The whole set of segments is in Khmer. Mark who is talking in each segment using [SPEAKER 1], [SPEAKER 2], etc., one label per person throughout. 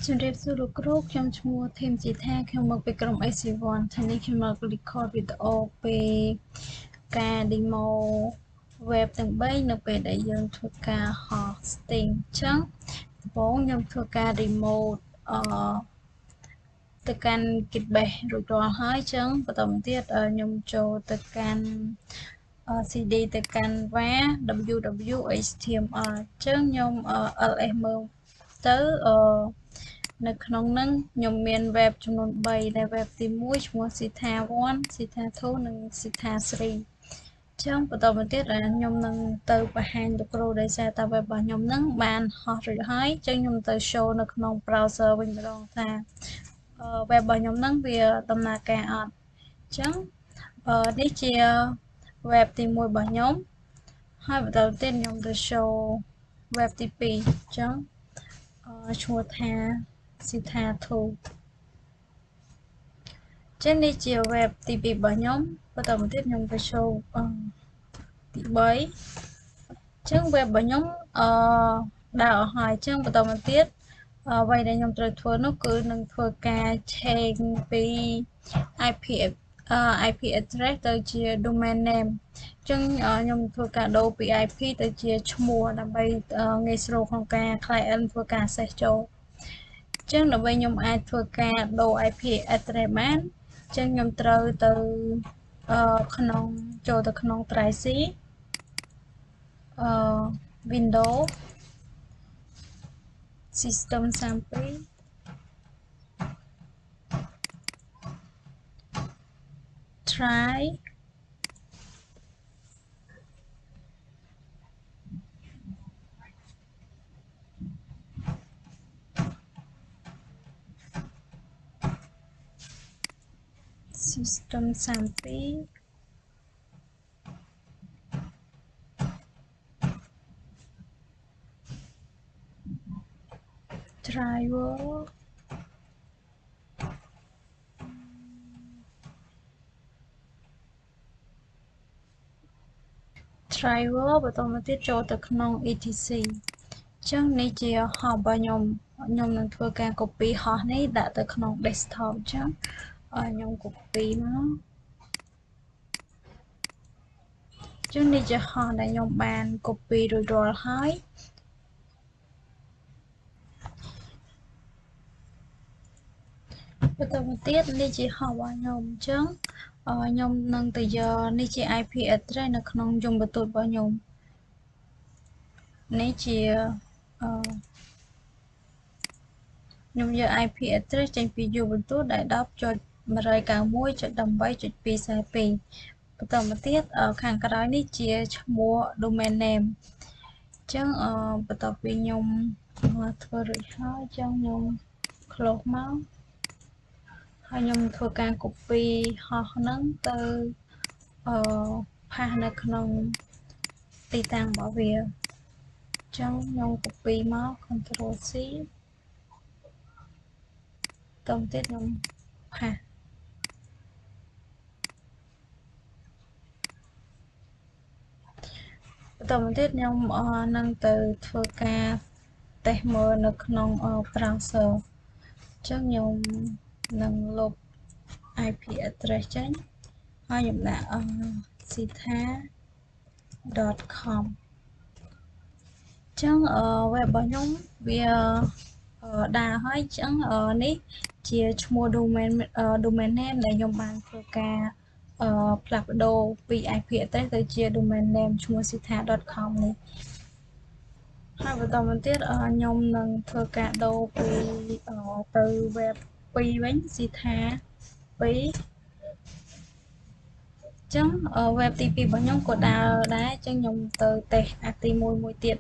[SPEAKER 1] ជំរាបសួរលោកគ្រូខ្ញុំឈ្មោះធីមជីថាខ្ញុំមកពីក្រុម AC1 ថ្ងៃនេះខ្ញុំមក record វីដេអូពីការ demo web ទាំង3នៅពេលដែលយើងធ្វើការ hosting អញ្ចឹងដំបូងខ្ញុំធ្វើការ remote ទៅកាន់ Kitbase រួចរាល់ហើយអញ្ចឹងបន្តមកទៀតខ្ញុំចូលទៅកាន់ CD ទៅកាន់ var www html អញ្ចឹងខ្ញុំ ls មើលទៅនៅក្នុងហ្នឹងខ្ញុំមាន web ចំនួន3ដែល web ទី1ឈ្មោះ Sita 1 Sita 2 និង Sita 3អញ្ចឹងបន្តមកទៀតខ្ញុំនឹងទៅបង្ហាញលោកគ្រូដោយសារតែ web របស់ខ្ញុំហ្នឹងបានហោះរួចហើយអញ្ចឹងខ្ញុំទៅ show នៅក្នុង browser វិញម្ដងថា web របស់ខ្ញុំហ្នឹងវាដំណើរការអត់អញ្ចឹងនេះជា web ទី1របស់ខ្ញុំហើយបន្តទៀតខ្ញុំទៅ show web ទី2អញ្ចឹងឈ្មោះថា Sita 2ចឹងនេះជា web ទី2របស់ខ្ញុំបន្តមកទៀតខ្ញុំទៅ show ទី3ចឹង web របស់ខ្ញុំដើរអស់ហើយចឹងបន្តមកទៀតអ្វីដែលខ្ញុំត្រូវធ្វើនោះគឺនឹងធ្វើការ change ពី IP address ទៅជា domain name ចឹងខ្ញុំធ្វើការដូរពី IP ទៅជាឈ្មោះដើម្បីងាយស្រួលក្នុងការ client ធ្វើការ access ចូលចឹងដើម្បីខ្ញុំអាចធ្វើការដូរ IP address បានចឹងខ្ញុំត្រូវទៅក្នុងចូលទៅក្នុង Tracy Windows System 32 try System 32 driverបន្តមកទៀតចូលទៅក្នុង etc អញ្ចឹងនេះជា hub របស់ខ្ញុំនឹងធ្វើការ copy host នេះដាក់ទៅក្នុង desktop អញ្ចឹងខ្ញុំ copy មកចឹងនេះជា host ដែលខ្ញុំបាន copy រួចរាល់ហើយបន្តមកទៀតនេះជា host របស់ខ្ញុំអញ្ចឹងខ្ញុំនឹងទៅយកនេះជា IP address នៅក្នុងយមបន្ទស្សន៍របស់ខ្ញុំនេះជាខ្ញុំយក IP address ចេញពីយមបន្ទស្សន៍ដែល 10.191.8.242 បន្តមកទៀតខាងក្រោយនេះជាឈ្មោះ domain name អញ្ចឹងបន្ទាប់ពីខ្ញុំធ្វើរួចហើយអញ្ចឹងខ្ញុំ close មកហើយខ្ញុំធ្វើការ copy host ហ្នឹងទៅផាសនៅក្នុងទីតាំងរបស់វាអញ្ចឹងខ្ញុំ copy មក Ctrl C តទៅទៀតខ្ញុំផាសបន្តមកទៀតខ្ញុំនឹងទៅធ្វើការ test មើលនៅក្នុង browser អញ្ចឹងខ្ញុំនឹងលុប IP address ចេញហើយខ្ញុំដាក់ sita.com អញ្ចឹង web របស់ខ្ញុំវាដើរហើយអញ្ចឹងនេះជាឈ្មោះ domain name ដែលខ្ញុំបានធ្វើការផ្លាស់ប្ដូរពី IP address ទៅជា domain name ឈ្មោះ sita.com នេះហើយបន្តមកទៀតខ្ញុំនឹងធ្វើការដូរពីទៅ web 2វិញ Sita 2ចឹង web ទី2របស់ខ្ញុំក៏ដើរដែរចឹងខ្ញុំទៅតេស្តអាទី1មួយទៀត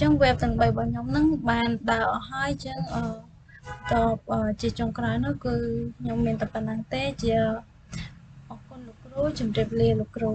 [SPEAKER 1] ចឹង web ទាំង3របស់ខ្ញុំហ្នឹងបានដើរអស់ហើយចឹងតជាចុងក្រោយនោះគឺខ្ញុំមានតែប៉ុណ្្នឹងទេជាអរគុណលោកគ្រូជម្រាបលាលោកគ្រូ